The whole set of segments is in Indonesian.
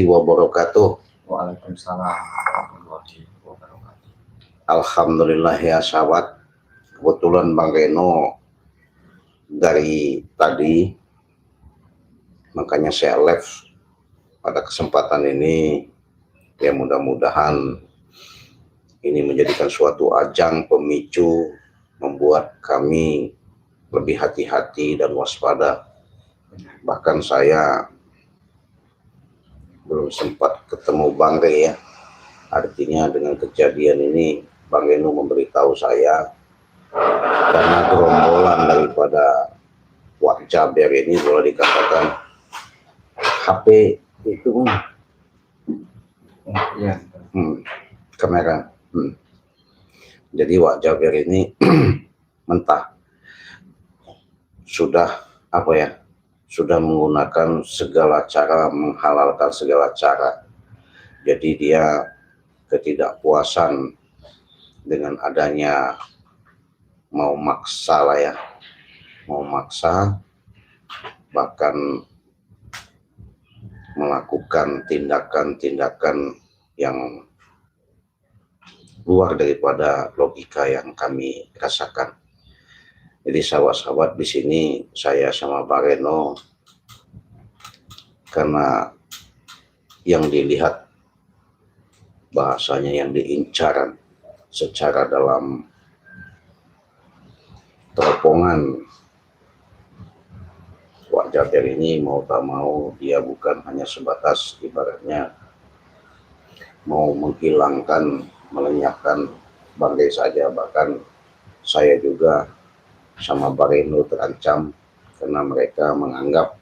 wabarakatuh. Waalaikumsalam warahmatullahi wabarakatuh. Alhamdulillah ya sahabat. Kebetulan Bang Reno dari tadi, makanya saya live pada kesempatan ini. Ya mudah-mudahan ini menjadikan suatu ajang pemicu membuat kami lebih hati-hati dan waspada. Bahkan saya belum sempat ketemu Bang Re ya. Artinya dengan kejadian ini Bang Reno memberitahu saya karena gerombolan daripada Wak Jaber ini boleh dikatakan HP itu kamera. Jadi Wak Jaber ini mentah sudah sudah menggunakan segala cara, menghalalkan segala cara. Jadi dia ketidakpuasan dengan adanya mau maksa bahkan melakukan tindakan-tindakan yang luar daripada logika yang kami rasakan. Jadi sahabat-sahabat, di sini saya sama Bang Reno, karena yang dilihat bahasanya yang diincar secara dalam teropongan Wak Jaber ini, mau tak mau dia bukan hanya sebatas ibaratnya mau menghilangkan, melenyapkan Bang Re saja, bahkan saya juga sama Bang Reno terancam karena mereka menganggap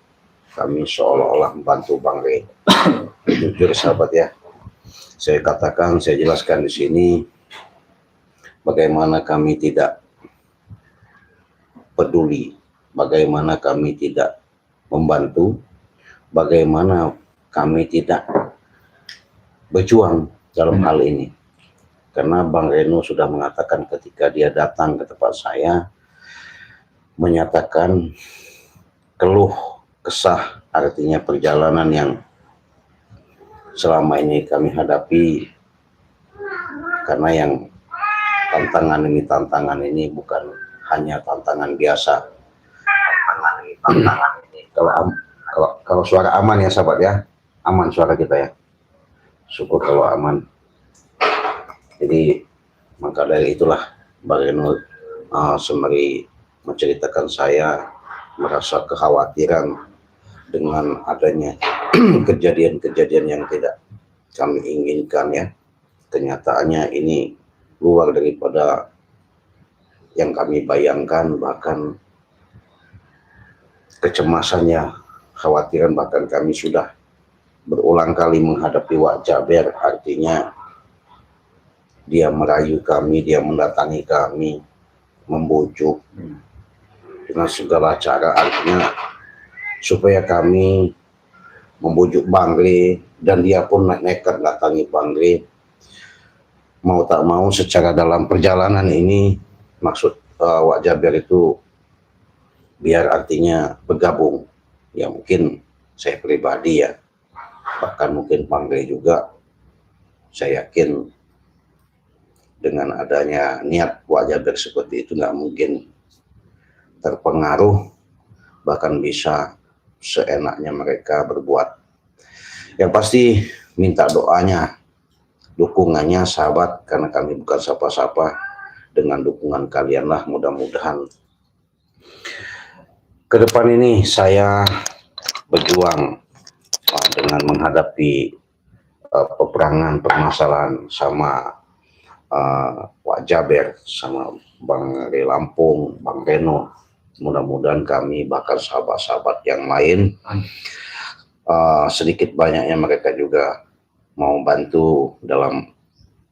kami seolah-olah membantu Bang Re. Jujur sahabat ya, saya katakan, saya jelaskan di sini bagaimana kami tidak peduli, bagaimana kami tidak membantu, bagaimana kami tidak berjuang dalam hal ini. Karena Bang Reno sudah mengatakan ketika dia datang ke tempat saya, menyatakan keluh kesah, artinya perjalanan yang selama ini kami hadapi, karena yang tantangan ini bukan hanya tantangan biasa. Tantangan ini kalau suara aman ya sahabat ya, aman suara kita ya, syukur kalau aman. Jadi maka dari itulah Bang Reno sembari menceritakan saya merasa kekhawatiran dengan adanya kejadian-kejadian yang tidak kami inginkan ya. Kenyataannya ini luar daripada yang kami bayangkan, bahkan kecemasannya, khawatiran, bahkan kami sudah berulang kali menghadapi Wak Jaber. Artinya dia merayu kami, dia mendatangi kami, membujuk dengan segala cara, artinya supaya kami membujuk Bang Re, dan dia pun nekat datangi Bang Re. Mau tak mau secara dalam perjalanan ini maksud Wak Jaber itu biar artinya bergabung ya, mungkin saya pribadi ya, bahkan mungkin Bang Re juga, saya yakin dengan adanya niat Wak Jaber seperti itu nggak mungkin terpengaruh, bahkan bisa seenaknya mereka berbuat. Yang pasti minta doanya, dukungannya sahabat, karena kami bukan siapa-siapa. Dengan dukungan kalianlah mudah-mudahan ke depan ini saya berjuang dengan menghadapi peperangan, permasalahan sama Wak Jaber, sama Bang Re Lampung, Bang Reno. Mudah-mudahan kami bahkan sahabat-sahabat yang lain sedikit banyaknya mereka juga mau bantu dalam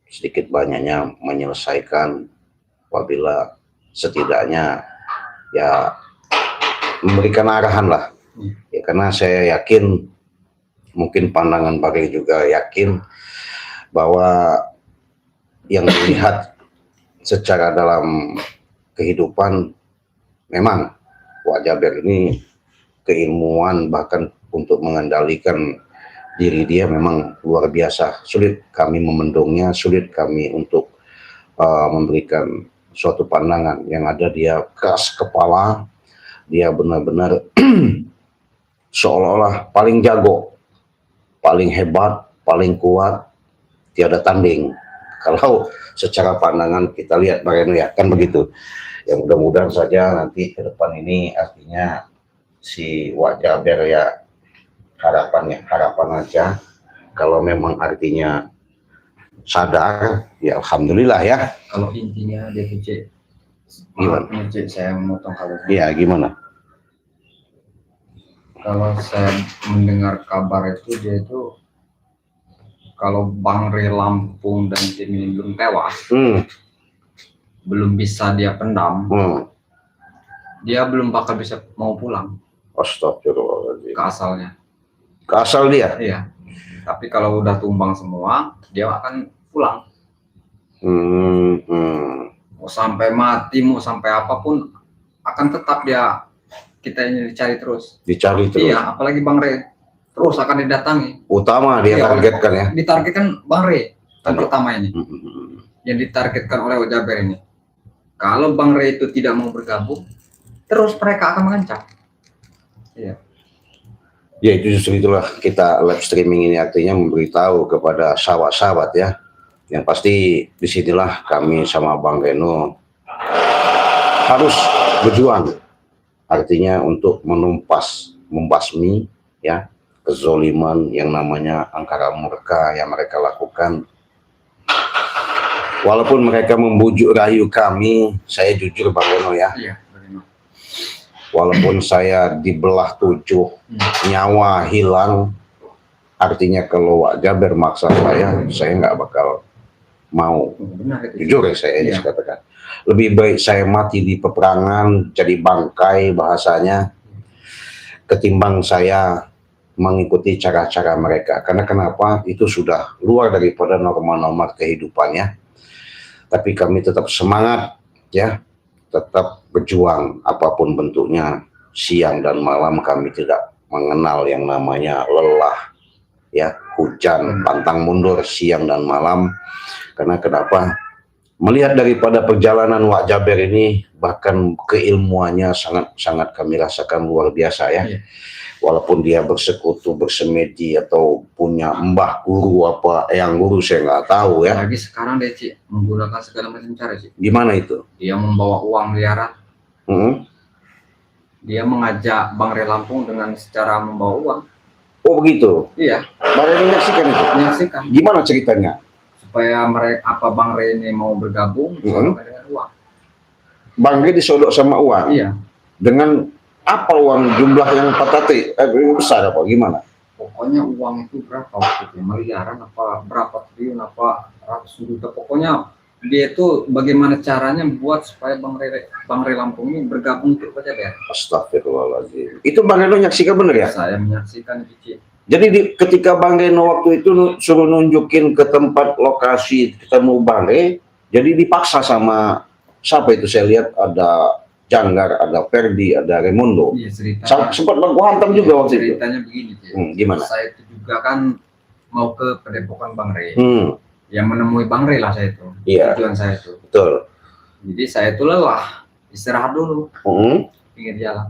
sedikit banyaknya menyelesaikan, apabila setidaknya ya memberikan arahan lah ya, karena saya yakin, mungkin pandangan Bang Re juga yakin bahwa yang dilihat secara dalam kehidupan memang Wak Jaber ini keilmuan, bahkan untuk mengendalikan diri dia memang luar biasa. Sulit kami memendungnya, sulit kami untuk memberikan suatu pandangan. Yang ada dia keras kepala, dia benar-benar seolah-olah paling jago, paling hebat, paling kuat, tiada tanding. Kalau secara pandangan kita lihat Pak Reno ya, kan begitu. Ya mudah-mudahan saja nanti ke depan ini artinya si Wak Jaber ya, harapan aja. Kalau memang artinya sadar, ya alhamdulillah ya. Kalau intinya dia tuh Cik, Gimana? Cik, saya memotong kalau Iya, gimana? kalau saya mendengar kabar itu dia itu kalau Bang Re Lampung dan tim ini belum tewas, belum bisa dia pendam, dia belum bakal bisa mau pulang Astagfirullahaladzim. ke asalnya. Ke asal dia? Iya. Tapi kalau udah tumbang semua, dia akan pulang. Mau sampai mati, mau sampai apapun, akan tetap dia, kita ini dicari terus. Dicari terus? Iya, apalagi Bang Re terus akan didatangi. Utama dia targetkan ya? Ditargetkan Bang Re, yang pertama ini. Yang ditargetkan oleh Wak Jaber ini. Kalau Bang Re itu tidak mau bergabung, terus mereka akan mengancam. Iya. Ya itu justru itulah kita live streaming ini artinya memberitahu kepada sahabat-sahabat ya. Yang pasti disinilah kami sama Bang Reno harus berjuang. Artinya untuk membasmi ya kezoliman yang namanya angkara murka yang mereka lakukan. Walaupun mereka membujuk rayu kami, saya jujur Bang Reno ya. Iya. Walaupun saya dibelah 7, nyawa hilang, artinya kalau Wak Jaber maksa saya nggak bakal mau. Benar itu. Jujur ya saya ini katakan. Lebih baik saya mati di peperangan, jadi bangkai bahasanya, ketimbang saya mengikuti cara-cara mereka. Karena kenapa? Itu sudah luar daripada norma-norma kehidupannya. Tapi kami tetap semangat ya. Tetap berjuang apapun bentuknya, siang dan malam kami tidak mengenal yang namanya lelah ya, hujan pantang mundur siang dan malam. Karena kenapa? Melihat daripada perjalanan Wak Jaber ini, bahkan keilmuannya sangat kami rasakan luar biasa ya. Walaupun dia bersekutu, bersemedi atau punya mbah guru apa yang guru saya nggak tahu ya. Lagi sekarang dia Cik menggunakan segala macam cara Cik. Gimana itu? Dia membawa uang miliaran. Dia mengajak Bang Re Lampung dengan secara membawa uang. Oh begitu? Iya. Bang Re menyaksikan itu? Menyaksikan. Gimana ceritanya? Supaya mereka Bang Re ini mau bergabung dengan uang. Bang Re disodok sama uang? Iya. Dengan apa uang jumlah yang patati? Besar apa? Gimana? Pokoknya uang itu berapa waktu itu? Miliaran apa berapa triliun apa ratus juta. Pokoknya dia itu bagaimana caranya buat supaya Bang Re Lampung ini bergabung ke Wak Jaber. Astagfirullahaladzim. Itu Bang Reno nyaksikan bener ya? Saya menyaksikan itu Cik. Jadi ketika Bang Reno waktu itu suruh nunjukin ke tempat lokasi ketemu Bang Re, jadi dipaksa sama siapa itu? Saya lihat ada Janggar, ada Ferdi, ada Raimundo. Iya, ceritanya. Sempat baku hantam juga waktu itu. Ceritanya begini, Cik. Gimana? Saya itu juga kan mau ke Padepokan Bang Re. Yang menemui Bang Re lah saya itu. Iya. Tujuan saya itu. Betul. Jadi saya itu lelah, istirahat dulu. Pinggir jalan.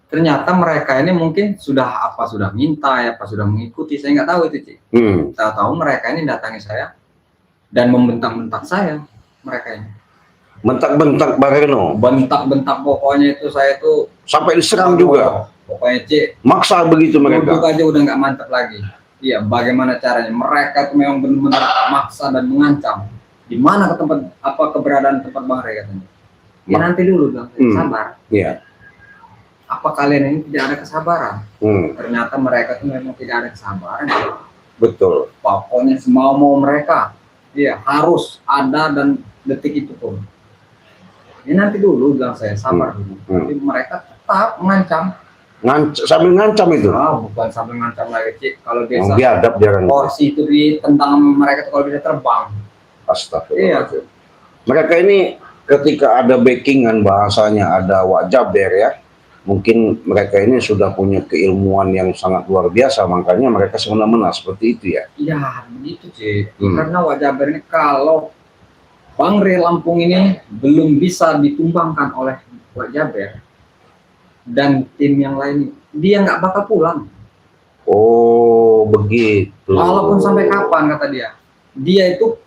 Ternyata mereka ini mungkin sudah minta ya, apa sudah mengikuti, saya nggak tahu itu Cik. Tahu-tahu mereka ini datangi saya dan membentak-bentak saya, mereka ini. Bentak-bentak Bang Reno? Bentak-bentak pokoknya itu saya itu. Sampai diserang juga? Pokoknya Cik. Maksa begitu mereka? Duduk aja udah nggak mantap lagi. Iya, bagaimana caranya? Mereka itu memang benar-benar maksa dan mengancam. Di mana ke tempat keberadaan tempat Bang Re katanya? Ya nanti dulu bilang, sabar. Iya. Apa kalian ini tidak ada kesabaran? Ternyata mereka itu memang tidak ada kesabaran. Betul. Pokoknya semau-mau mereka, iya harus ada dan detik itu pun. Ya nanti dulu bilang saya, sabar dulu. Tapi mereka tetap mengancam. Sambil ngancam itu? Bukan sambil ngancam lagi Cik. Kalau dia biadab jangan. Porsi itu ditentang mereka tuh kalau bisa terbang. Astagfirullahaladzim. Mereka ini ketika ada backingan bahasanya ada Wak Jaber ya, mungkin mereka ini sudah punya keilmuan yang sangat luar biasa, makanya mereka semena-mena seperti itu ya. Iya, begitu Cik. Karena Wak Jaber ini kalau Bangre Lampung ini belum bisa ditumbangkan oleh Wak Jaber dan tim yang lain, dia nggak bakal pulang. Oh, begitu. Walaupun sampai kapan, kata dia. Dia itu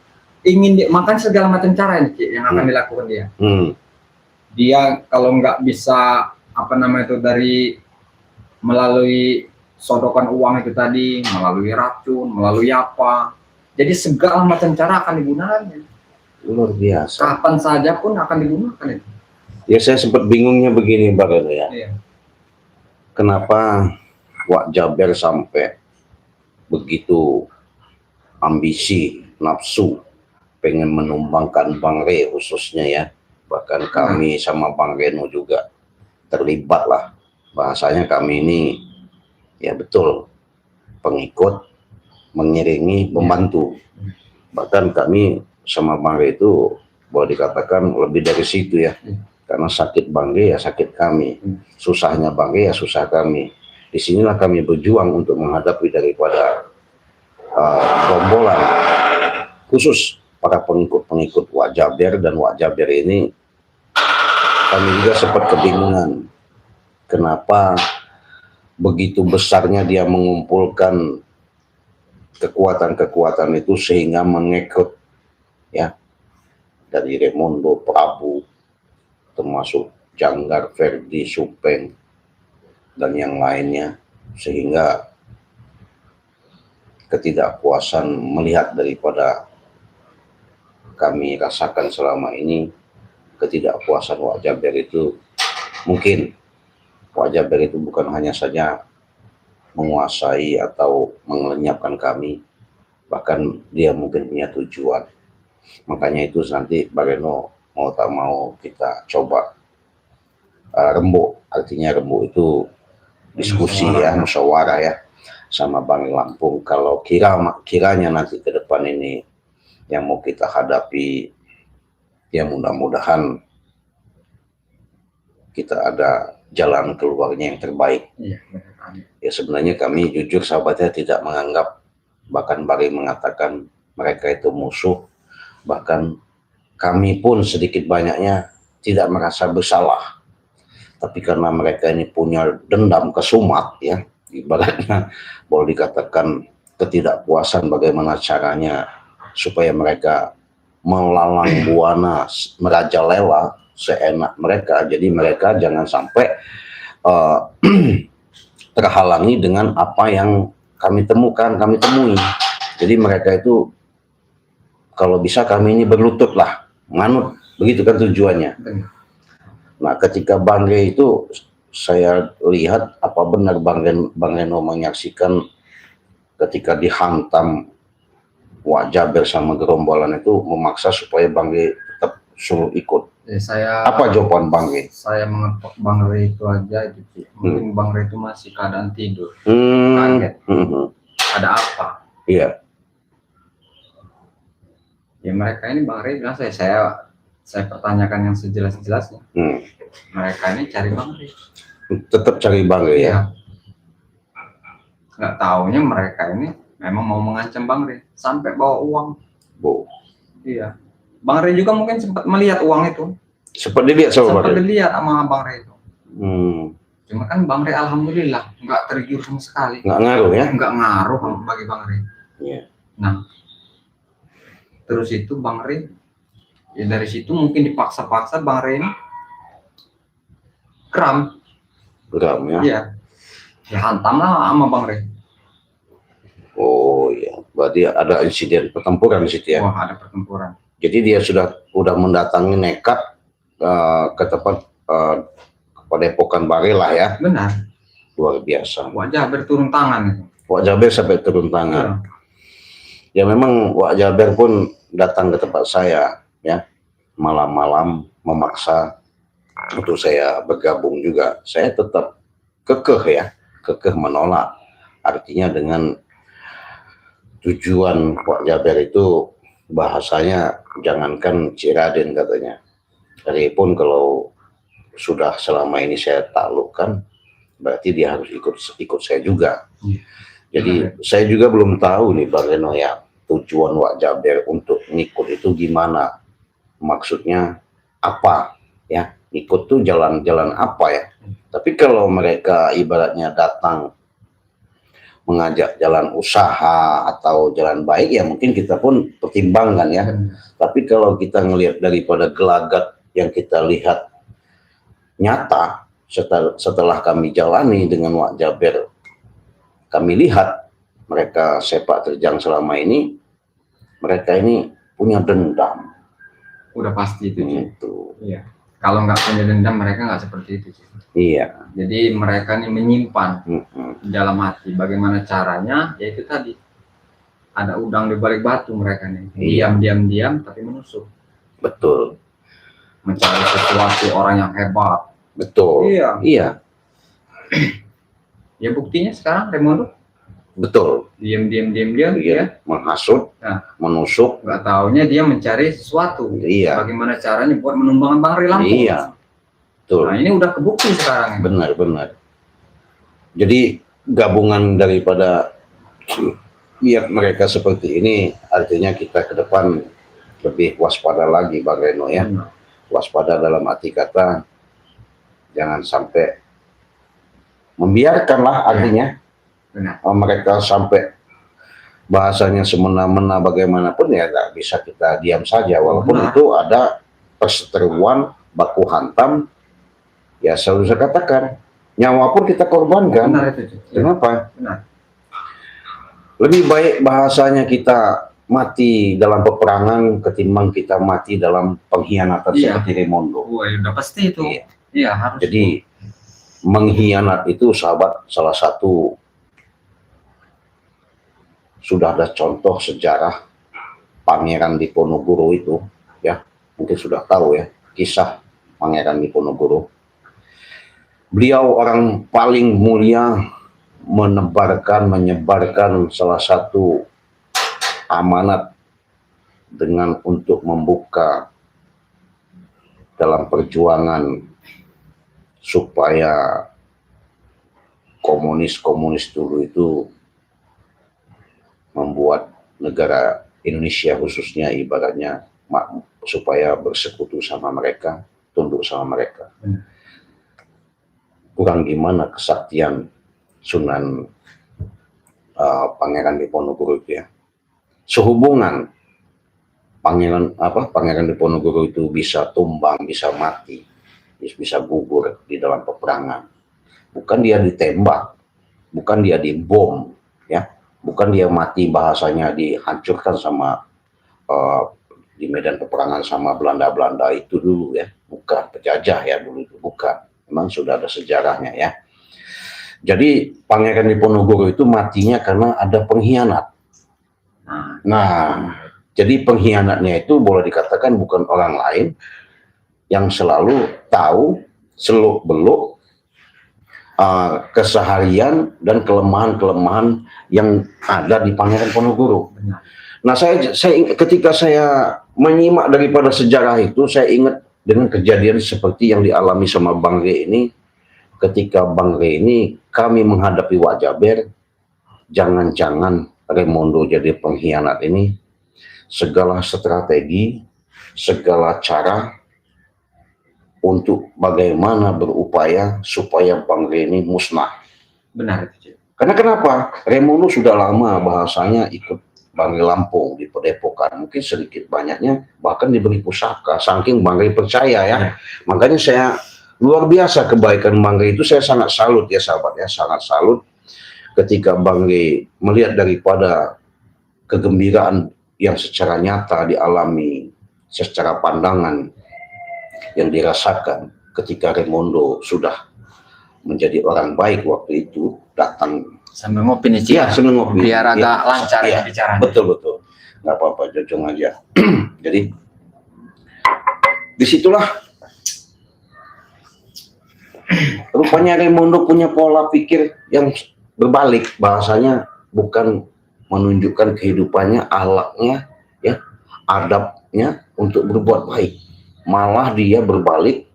ingin makan segala macam cara ini, Cik, yang akan dilakukan dia. Dia kalau nggak bisa itu dari melalui sodokan uang itu tadi, melalui racun, melalui apa. Jadi segala macam cara akan digunakan. Luar biasa. Kapan saja pun akan digunakan itu. Ya, saya sempat bingungnya begini, Mbak Reno ya. Iya. Kenapa Wak Jaber sampai begitu ambisi, nafsu, pengen menumbangkan Bangre khususnya ya. Bahkan kami sama Bang Reno juga terlibat lah. Bahasanya kami ini ya betul pengikut, mengiringi, membantu. Bahkan kami sama Bangre itu boleh dikatakan lebih dari situ ya. Karena sakit Bangre ya sakit kami, susahnya Bangre ya susah kami. Disinilah kami berjuang untuk menghadapi daripada gerombolan khusus para pengikut-pengikut Wak Jaber. Dan Wak Jaber ini kami juga sempat kebingungan kenapa begitu besarnya dia mengumpulkan kekuatan-kekuatan itu sehingga mengikut ya dari Remondo Prabu, termasuk Janggar, Ferdi, Supeng dan yang lainnya, sehingga ketidakpuasan melihat daripada kami rasakan selama ini, ketidakpuasan Wak Jaber itu mungkin Wak Jaber itu bukan hanya saja menguasai atau melenyapkan kami, bahkan dia mungkin punya tujuan. Makanya itu nanti Pak Reno mau tak mau kita coba rembuk. Artinya rembuk itu diskusi ya, musyawarah ya sama Bangre Lampung. Kalau kiranya nanti ke depan ini yang mau kita hadapi, ya mudah-mudahan kita ada jalan keluarnya yang terbaik. Ya sebenarnya kami jujur sahabatnya tidak menganggap, bahkan Bangre mengatakan mereka itu musuh, bahkan kami pun sedikit banyaknya tidak merasa bersalah. Tapi karena mereka ini punya dendam kesumat ya, ibaratnya boleh dikatakan ketidakpuasan bagaimana caranya supaya mereka melalang buana, merajalela seenak mereka. Jadi mereka jangan sampai terhalangi dengan apa yang kami temukan, kami temui. Jadi mereka itu kalau bisa kami ini berlutut lah, manut, begitu kan tujuannya. Nah ketika Bangre itu saya lihat apa benar Bang Reno menyaksikan ketika dihantam Wak Jaber sama gerombolan itu memaksa supaya Bangre tetap suruh ikut. Apa jawaban Bangre? Saya mengetok Bangre itu aja itu, mungkin Bangre itu masih keadaan tidur, kaget. Ada apa? Iya. Ya mereka ini Bangre bilang saya pertanyakan yang sejelas-jelasnya. Mereka ini cari Bangre. Tetap cari Bangre ya. Nggak taunya mereka ini memang mau mengancam Bangre sampai bawa uang. Iya. Bangre juga mungkin sempat melihat uang itu. Sempat dilihat sama Bangre. Sempat dilihat sama Bangre itu. Cuma kan Bangre alhamdulillah nggak tergiur sama sekali. Nggak ngaruh ya? Nggak ngaruh bagi Bangre. Iya. Nah, terus itu Bangre, ya dari situ mungkin dipaksa-paksa Bangre ini kram ya? Iya. Ya hantam lah sama Bangre. Oh iya, berarti ada insiden pertempuran di situ ya? Wah, ada pertempuran. Jadi dia sudah mendatangi nekat ke tempat Padepokan Bangre lah ya? Benar. Luar biasa. Wak Jaber turun tangan. Wak Jaber sampai turun tangan. Ya memang Wak Jaber pun datang ke tempat saya ya, malam-malam memaksa untuk saya bergabung juga. Saya tetap kekeh menolak. Artinya dengan tujuan Wak Jaber itu bahasanya jangankan Ciraden katanya. Adapun kalau sudah selama ini saya taklukkan, berarti dia harus ikut saya juga. Jadi saya juga belum tahu nih Bang Reno ya, tujuan Wak Jaber untuk ngikut itu gimana, maksudnya apa ya, ikut tuh jalan-jalan apa ya. Tapi kalau mereka ibaratnya datang mengajak jalan usaha atau jalan baik, ya mungkin kita pun pertimbangkan ya. Tapi kalau kita ngelihat daripada gelagat yang kita lihat nyata setelah kami jalani dengan Wak Jaber, kami lihat mereka sepak terjang selama ini, mereka ini punya dendam. Udah pasti itu. Gitu. Iya. Kalau nggak punya dendam, mereka nggak seperti itu. Iya. Jadi mereka ini menyimpan dalam hati. Bagaimana caranya? Ya itu tadi. Ada udang di balik batu mereka nih. Diam, tapi menusuk. Betul. Mencari sesuatu orang yang hebat. Betul. Iya. Ya buktinya sekarang Raimundo. Betul. Diam ya. Menghasut, menusuk. Nggak taunya dia mencari sesuatu. Iya. Bagaimana caranya buat menumbangkan Bang Ri Lampung. Iya. Betul. Nah ini udah kebukti sekarang. Benar. Jadi gabungan daripada lihat mereka seperti ini, artinya kita ke depan lebih waspada lagi Bang Reno ya. Waspada dalam arti kata jangan sampai membiarkanlah, artinya mereka sampai bahasanya semena-mena bagaimanapun, ya nggak bisa kita diam saja, walaupun itu ada perseteruan baku hantam, ya selalu saya katakan nyawa pun kita korbankan. Kenapa? Lebih baik bahasanya kita mati dalam peperangan ketimbang kita mati dalam pengkhianatan seperti Raimundo. Udah pasti itu. Iya, harus. Jadi mengkhianat itu sahabat salah satu, sudah ada contoh sejarah Pangeran Diponegoro itu ya, mungkin sudah tahu ya kisah Pangeran Diponegoro. Beliau orang paling mulia, menyebarkan salah satu amanat dengan untuk membuka dalam perjuangan supaya komunis dulu itu membuat negara Indonesia khususnya ibaratnya supaya bersekutu sama mereka, tunduk sama mereka. Kurang gimana kesaktian Sunan Pangeran Diponegoro itu ya. Sehubungan Pangeran Diponegoro itu bisa tumbang, bisa mati, bisa gugur di dalam peperangan. Bukan dia ditembak, bukan dia dibom, ya, bukan dia mati bahasanya dihancurkan sama di medan peperangan sama Belanda itu dulu ya, bukan penjajah ya dulu itu, bukan. Memang sudah ada sejarahnya ya. Jadi Pangeran Diponegoro itu matinya karena ada pengkhianat. Nah, jadi pengkhianatnya itu boleh dikatakan bukan orang lain yang selalu tahu seluk-beluk keseharian dan kelemahan-kelemahan yang ada di Pangeran Diponegoro. Nah, saya ketika saya menyimak daripada sejarah itu, saya ingat dengan kejadian seperti yang dialami sama Bang Re ini. Ketika Bang Re ini kami menghadapi Wak Jaber, jangan-jangan Raimundo jadi pengkhianat ini, segala strategi, segala cara untuk bagaimana berupaya supaya Bang Re ini musnah. Benar itu. Karena kenapa? Raimundo sudah lama bahasanya ikut Bang Re Lampung di Padepokan, mungkin sedikit banyaknya bahkan diberi pusaka, saking Bang Re percaya ya. Makanya saya luar biasa kebaikan Bang Re itu, saya sangat salut ya sahabat ya, sangat salut ketika Bang Re melihat daripada kegembiraan yang secara nyata dialami secara pandangan yang dirasakan ketika Raimundo sudah menjadi orang baik waktu itu, datang sambil ngopi nih Cik. Ya, sambil ngopi. Biar agak lancar ya bicaranya. Betul. Nggak apa-apa, jojong aja. Jadi disitulah rupanya Raimundo punya pola pikir yang berbalik, bahasanya bukan menunjukkan kehidupannya, akhlaknya, ya, adabnya untuk berbuat baik, malah dia berbalik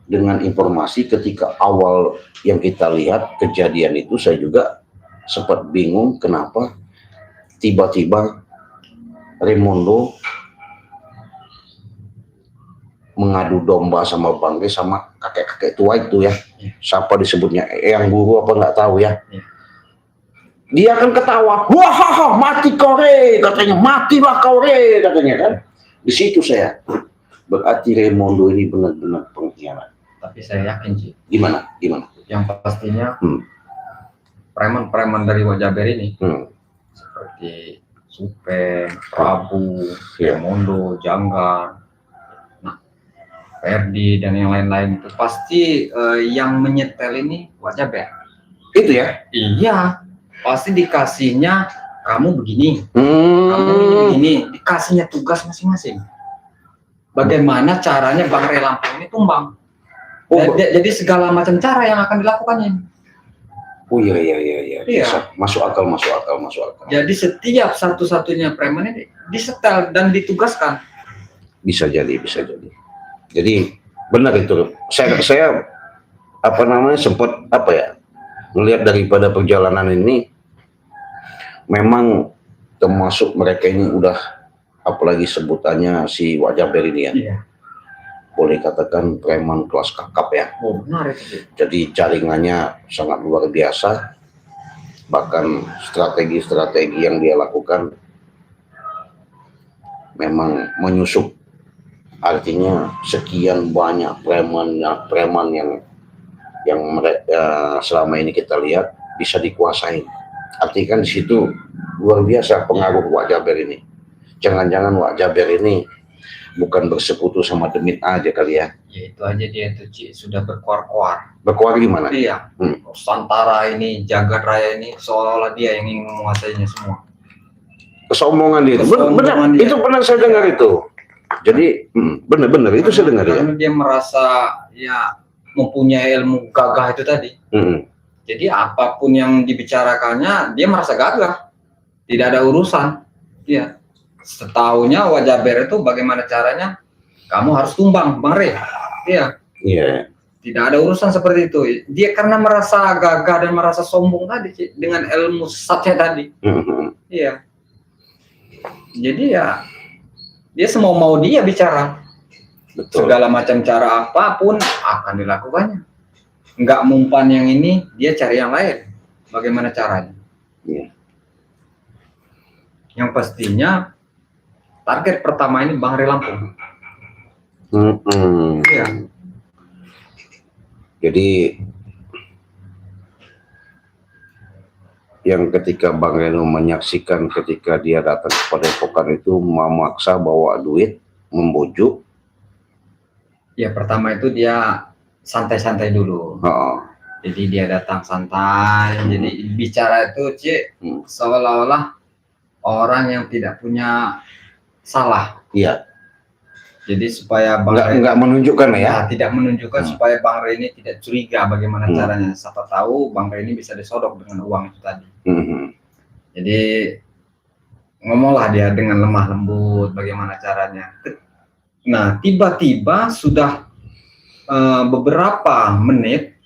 dengan informasi ketika awal yang kita lihat kejadian itu, saya juga sempat bingung kenapa tiba-tiba Raymondo mengadu domba sama Bang Rey sama kakek-kakek tua itu ya. Siapa disebutnya? Yang guru apa nggak tahu ya. Dia kan ketawa, wah mati kau Rey, katanya, matilah kau Rey, katanya kan. Di situ saya, berarti Raymondo ini benar-benar pengkhianat. Tapi saya yakin sih. Gimana? Yang pastinya preman-preman dari Wajaber ini, seperti Supeng, Prabu, Raymondo, Janggar, Ferdi dan yang lain-lain itu pasti yang menyetel ini Wajaber. Itu ya? Iya, pasti dikasihnya kamu begini, kamu begini, dikasihnya tugas masing-masing. Bagaimana caranya Bang Rey Lampung ini tumbang? Jadi segala macam cara yang akan dilakukannya. Oh iya. Bisa. Masuk akal. Jadi setiap satu-satunya preman ini disetel dan ditugaskan. Bisa jadi. Jadi benar itu. Saya sempat melihat daripada perjalanan ini, memang termasuk mereka ini udah, apalagi sebutannya si Wajaber ini ya. Iya. Boleh katakan preman kelas kakap ya. Oh, benar itu. Jadi jaringannya sangat luar biasa. Bahkan strategi-strategi yang dia lakukan memang menyusup. Artinya sekian banyak preman yang mereka selama ini kita lihat bisa dikuasai. Artinya kan di situ luar biasa pengaruh Wajaber ini. Jangan-jangan Wajaber ini bukan bersekutu sama Demit aja kali ya. Ya itu aja dia tuh sudah berkuar-kuar. Berkuar gimana? Iya. Nusantara ini, Jagat Raya ini seolah-olah dia yang ingin menguasainya semua. Kesombongan dia. Benar. Itu pernah saya dengar itu. Jadi benar itu saya dengar ya. Karena dia merasa ya mempunyai ilmu gagah itu tadi. Jadi apapun yang dibicarakannya dia merasa gagah. Tidak ada urusan. Iya. Setahunya Wajaber itu bagaimana caranya kamu harus tumbang Bang Rey. Iya. Iya. Tidak ada urusan seperti itu. Dia karena merasa gagah dan merasa sombong tadi dengan ilmu sesatnya tadi. Iya. Jadi ya dia semau dia bicara. Betul. Segala macam cara apapun akan dilakukannya. Enggak mumpan yang ini, dia cari yang lain. Bagaimana caranya? Iya. Yang pastinya target pertama ini Bang Rey Lampung. Iya. Jadi yang ketika Bang Reno menyaksikan ketika dia datang ke Padepokan itu memaksa bawa duit, membujuk. Ya pertama itu dia santai-santai dulu. Jadi dia datang santai. Jadi bicara itu seolah-olah orang yang tidak punya salah. Iya. Jadi supaya Bang Rey nggak menunjukkan ya. Tidak menunjukkan supaya Bang Rey ini tidak curiga bagaimana caranya. Siapa tahu Bang Rey ini bisa disodok dengan uang itu tadi. Jadi ngomonglah dia dengan lemah lembut bagaimana caranya. Nah tiba-tiba sudah beberapa menit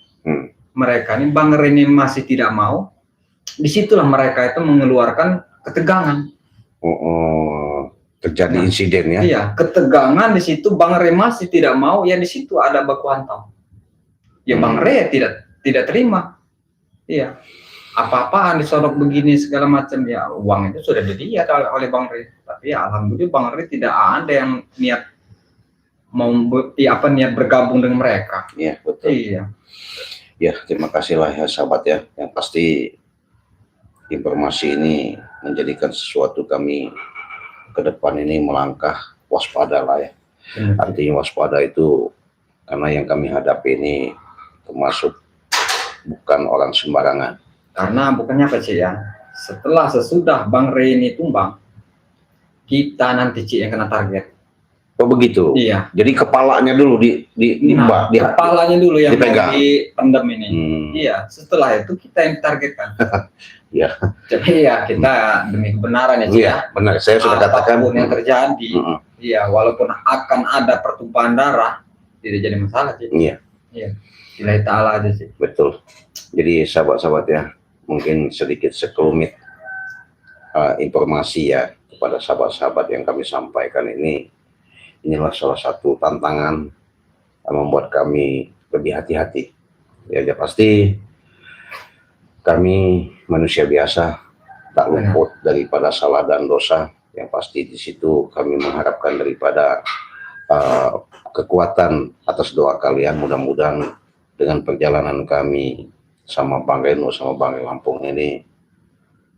mereka ini Bang Rey ini masih tidak mau. Disitulah mereka itu mengeluarkan ketegangan. Terjadi insiden ya. Iya, ketegangan di situ Bang Rey masih tidak mau, ya di situ ada baku hantam. Ya Bang Rey tidak terima. Iya. Apa-apaan disodok begini segala macam ya, uang itu sudah dilihat oleh Bang Rey. Tapi ya, alhamdulillah Bang Rey tidak ada yang niat niat bergabung dengan mereka. Iya, betul. Iya. Ya, terima kasih lah ya sahabat ya. Yang pasti informasi ini menjadikan sesuatu kami ke depan ini melangkah waspada lah ya. Artinya waspada itu karena yang kami hadapi ini termasuk bukan orang sembarangan. Karena bukannya apa sih ya, sesudah Bang Rey ini tumbang, kita nanti yang kena target. Oh begitu. Iya. Jadi kepalanya dulu kepalanya dulu yang dipendam ini. Iya. Setelah itu kita yang ditargetkan. Iya. Jadi ya kita demi kebenaran ya. Iya. Benar. Saya sudah katakan. Apapun yang terjadi, iya. Walaupun akan ada pertumpahan darah, tidak jadi masalah sih. Iya. Iya. Nilai ta'ala aja sih. Betul. Jadi sahabat-sahabat ya, mungkin sedikit sekelumit informasi ya kepada sahabat-sahabat yang kami sampaikan ini. Inilah salah satu tantangan yang membuat kami lebih hati-hati. Ya, pasti kami manusia biasa, tak luput daripada salah dan dosa. Yang pasti di situ kami mengharapkan daripada kekuatan atas doa kalian. Mudah-mudahan dengan perjalanan kami sama Bang Reno, sama Bang Lampung ini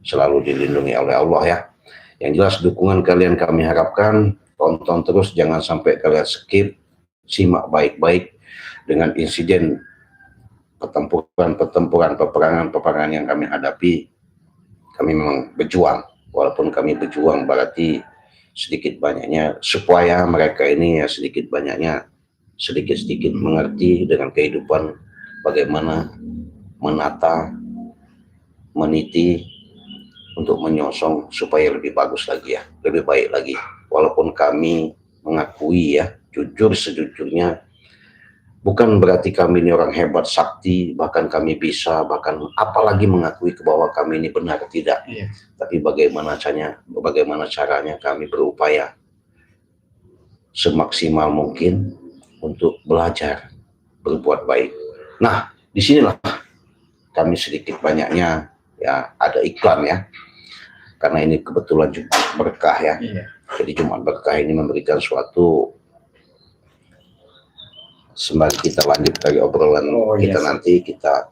selalu dilindungi oleh Allah ya. Yang jelas dukungan kalian kami harapkan, tonton terus, jangan sampai kalian skip, simak baik-baik dengan insiden pertempuran, peperangan yang kami hadapi. Kami memang berjuang, walaupun kami berjuang berarti sedikit banyaknya supaya mereka ini ya sedikit banyaknya sedikit-sedikit mengerti dengan kehidupan, bagaimana menata, meniti untuk menyongsong supaya lebih bagus lagi ya, lebih baik lagi. Walaupun kami mengakui ya, jujur sejujurnya, bukan berarti kami ini orang hebat, sakti, bahkan kami bisa, bahkan apalagi mengakui bahwa kami ini benar, tidak. Iya. Tapi bagaimana caranya kami berupaya semaksimal mungkin untuk belajar berbuat baik. Nah, disinilah kami sedikit banyaknya ya ada iklan ya, karena ini kebetulan Jumat Berkah ya. Iya. Jadi Jumat Berkah ini memberikan suatu, sembari kita lanjut dari obrolan kita nanti, kita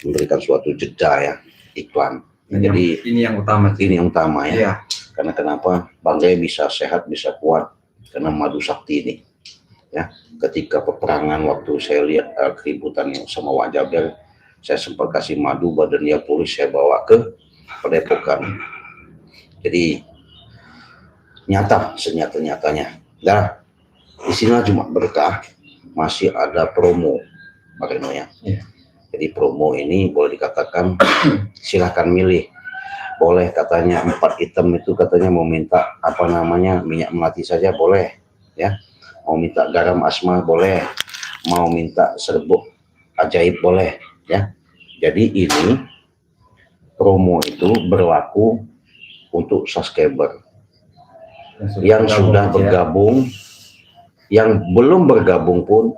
memberikan suatu jeda ya, iklan. Jadi ini yang utama. Ini yang utama ya. Iya. Karena kenapa Bang Jaya bisa sehat, bisa kuat karena madu sakti ini. Ya, ketika peperangan waktu saya lihat keributan yang sama Wak Jaber, saya sempat kasih madu, badan dia pulih, saya bawa ke Padepokan. Jadi nyata, senyata-nyatanya. Nah, di sini Jumat Berkah masih ada promo, Pak Reno ya. Yeah. Jadi promo ini boleh dikatakan silahkan milih. Boleh katanya 4 item itu katanya mau minta apa namanya minyak melati saja boleh ya. Mau minta garam asma boleh. Mau minta serbuk ajaib boleh ya. Jadi ini promo itu berlaku untuk subscriber yang sudah bergabung, yang belum bergabung pun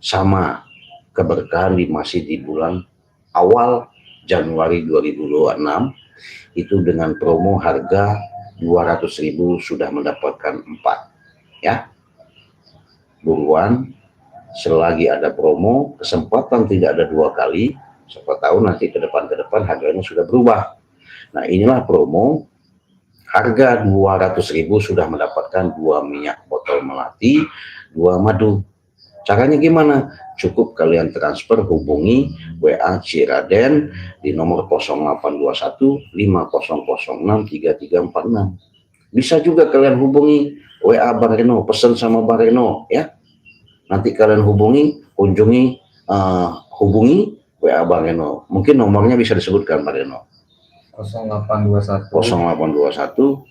sama. Keberkahan masih di bulan awal Januari 2026 itu dengan promo harga 200.000 sudah mendapatkan 4 ya. Buruan, selagi ada promo, kesempatan tidak ada 2 kali, siapa tahu nanti ke depan harganya sudah berubah. Nah, inilah promo harga 200.000 sudah mendapatkan 2 minyak botol melati, 2 madu. Caranya gimana? Cukup kalian transfer, hubungi WA Ciraden di nomor 0821 5006 3346. Bisa juga kalian hubungi WA Bang Reno, pesan sama Bang Reno ya. Nanti kalian hubungi WA Bang Reno. Mungkin nomornya bisa disebutkan Bang Reno. 0821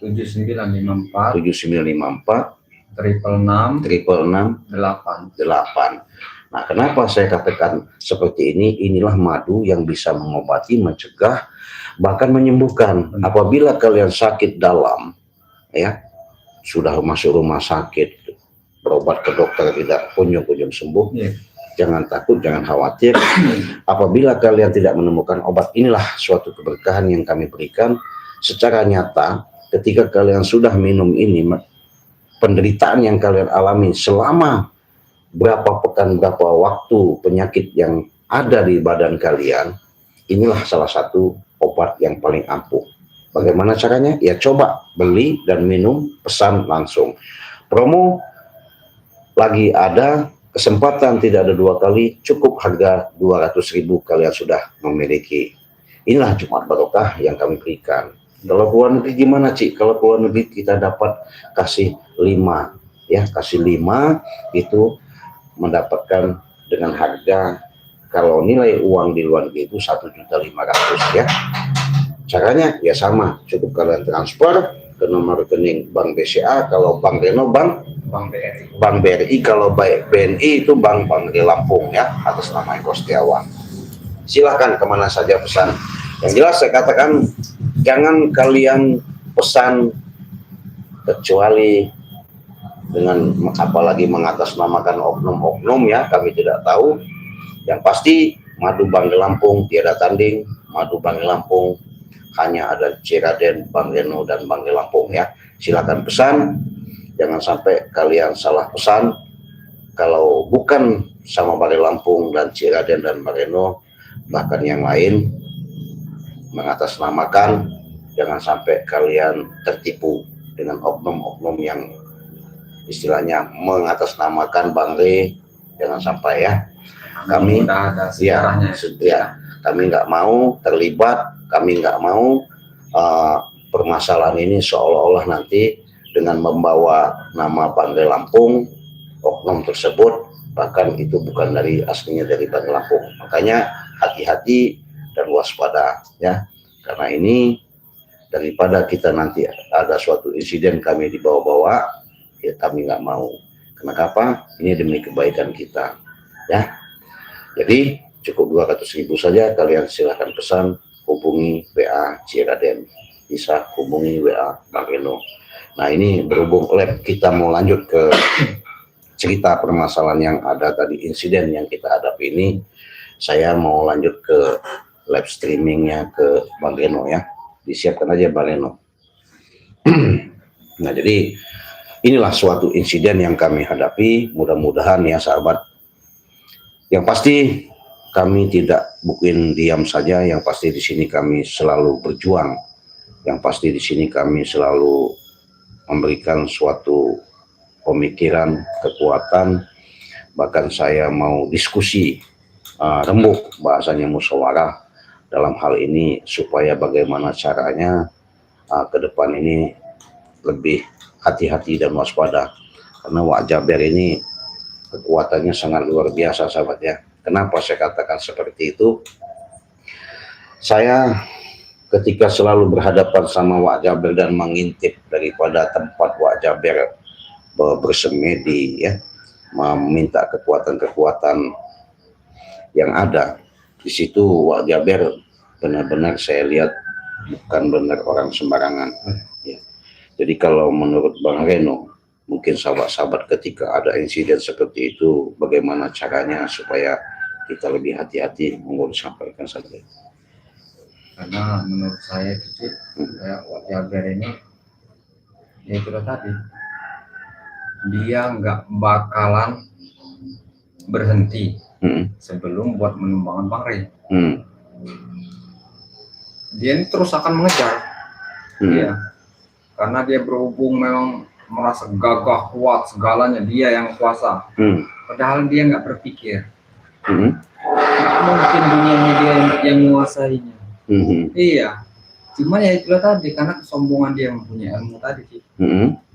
7954 666 8. Nah, kenapa saya katakan seperti ini? Inilah madu yang bisa mengobati, mencegah, bahkan menyembuhkan. Apabila kalian sakit dalam, ya, sudah masuk rumah sakit, berobat ke dokter tidak kunjung-kunjung sembuh, jangan takut, jangan khawatir. Apabila kalian tidak menemukan obat, inilah suatu keberkahan yang kami berikan secara nyata. Ketika kalian sudah minum ini, penderitaan yang kalian alami selama berapa pekan, berapa waktu, penyakit yang ada di badan kalian, inilah salah satu obat yang paling ampuh. Bagaimana caranya? Ya coba beli dan minum, pesan langsung. Promo lagi ada, kesempatan tidak ada 2 kali, cukup harga 200.000 kalian sudah memiliki. Inilah Jumat Barokah yang kami berikan. Kalau keluar negeri gimana, Cik? Kalau keluar negeri kita dapat kasih 5 ya, kasih 5 itu mendapatkan dengan harga, kalau nilai uang di luar negeri itu 1.500.000 ya. Caranya ya sama, cukup kalian transfer, ke nomor rekening Bank BCA, kalau Bank Reno Bank BRI. Bank BRI, kalau BNI itu Bank Bangre Lampung ya, atas nama Eko Setiawan. Silahkan kemana saja pesan. Yang jelas saya katakan, jangan kalian pesan kecuali dengan apalagi mengatasnamakan oknum-oknum ya, kami tidak tahu. Yang pasti madu Bangre Lampung tiada tanding, madu Bangre Lampung hanya ada Ciraden, Bang Reno dan Bangre Lampung ya. Silakan pesan, jangan sampai kalian salah pesan. Kalau bukan sama Bangre Lampung dan Ciraden dan Bang Reno, bahkan yang lain mengatasnamakan, jangan sampai kalian tertipu dengan oknum-oknum yang istilahnya mengatasnamakan Bangre, jangan sampai ya. Kami kami nggak mau terlibat, kami nggak mau permasalahan ini seolah-olah nanti dengan membawa nama Bangre Lampung, oknum tersebut bahkan itu bukan dari aslinya dari Bangre Lampung. Makanya hati-hati dan waspada ya, karena ini daripada kita nanti ada suatu insiden kami dibawa-bawa, ya kami nggak mau. Kenapa? Ini demi kebaikan kita ya. Jadi cukup 200.000 saja, kalian silahkan pesan, hubungi WA Ciraden, bisa hubungi WA Bang Reno. Nah ini berhubung kita mau lanjut ke cerita permasalahan yang ada tadi, insiden yang kita hadapi ini, saya mau lanjut ke live streamingnya ke Bang Reno ya. Disiapkan aja Bang Reno. Nah jadi inilah suatu insiden yang kami hadapi, mudah-mudahan ya sahabat. Yang pasti kami tidak bukan diam saja, yang pasti di sini kami selalu berjuang. Yang pasti di sini kami selalu memberikan suatu pemikiran, kekuatan, bahkan saya mau diskusi rembuk, bahasanya musyawarah dalam hal ini supaya bagaimana caranya ke depan ini lebih hati-hati dan waspada, karena Wak Jaber ini kekuatannya sangat luar biasa sahabat ya. Kenapa saya katakan seperti itu? Saya ketika selalu berhadapan sama Wak Jaber dan mengintip daripada tempat Wak Jaber bersemedi ya, meminta kekuatan-kekuatan yang ada di situ, Wak Jaber benar-benar saya lihat bukan benar orang sembarangan ya. Jadi kalau menurut Bang Reno, mungkin sahabat-sahabat ketika ada insiden seperti itu, bagaimana caranya supaya kita lebih hati-hati, monggo disampaikan saja. Karena menurut saya itu kayak Wak Jaber ini, ya itu tadi, dia nggak bakalan berhenti sebelum buat membangun Bangre. Dia ini terus akan mengejar, ya, karena dia berhubung memang merasa gagah kuat segalanya, dia yang kuasa. Padahal dia nggak berpikir, nggak mungkin dunia ini dia yang menguasainya. Iya, cuma ya itulah tadi, karena kesombongan dia mempunyai ilmu tadi sih,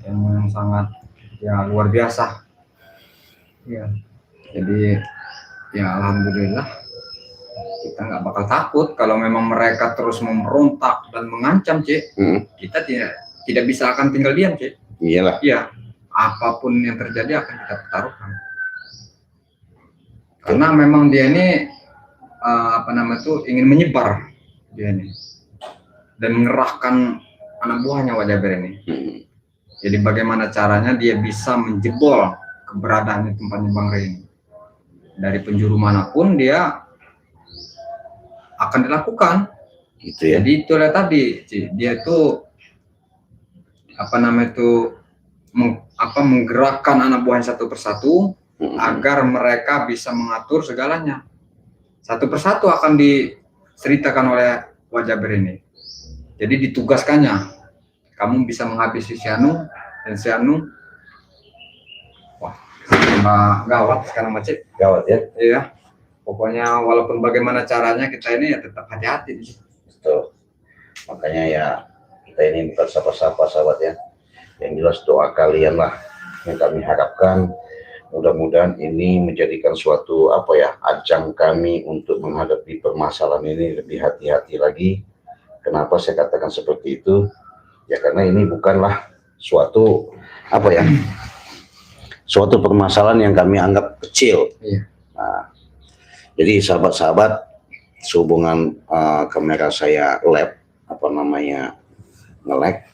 yang sangat ya luar biasa. Ya, jadi ya alhamdulillah kita nggak bakal takut kalau memang mereka terus memberontak dan mengancam, Cik. Kita tidak bisa akan tinggal diam, Cik. Iyalah. Iya, apapun yang terjadi akan kita pertaruhkan. Karena memang dia ini ingin menyebar dia ini dan mengerahkan anak buahnya Wak Jaber ini. Jadi bagaimana caranya dia bisa menjebol keberadaan tempatnya Bangre ini. Dari penjuru manapun dia akan dilakukan. Gitu ya. Jadi itulah tadi, dia itu menggerakkan anak buahnya satu persatu agar mereka bisa mengatur segalanya. Satu persatu akan diceritakan oleh Wak Jaber ini. Jadi ditugaskannya, kamu bisa menghabisi si Anu dan si Anu. Wah, gawat sekarang macet. Gawat ya. Iya. Pokoknya walaupun bagaimana caranya kita ini ya tetap hati-hati. Betul. Makanya ya kita ini bukan siapa-siapa sahabat ya. Yang jelas doa kalian lah yang kami harapkan. Mudah-mudahan ini menjadikan suatu ajang kami untuk menghadapi permasalahan ini lebih hati-hati lagi. Kenapa saya katakan seperti itu? Ya karena ini bukanlah suatu apa ya, suatu permasalahan yang kami anggap kecil. Iya. Nah, jadi sahabat-sahabat, sehubungan kamera saya lab, apa namanya, nge-lag,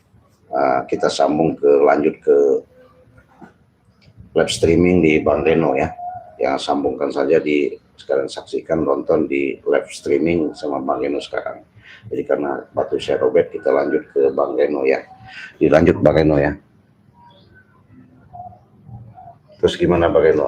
kita sambung lanjut ke live streaming di Bang Reno ya. Yang sambungkan saja sekarang saksikan, nonton di live streaming sama Bang Reno sekarang. Jadi karena batu saya robek, kita lanjut ke Bang Reno ya. Dilanjut Bang Reno ya. Terus gimana Bang Reno?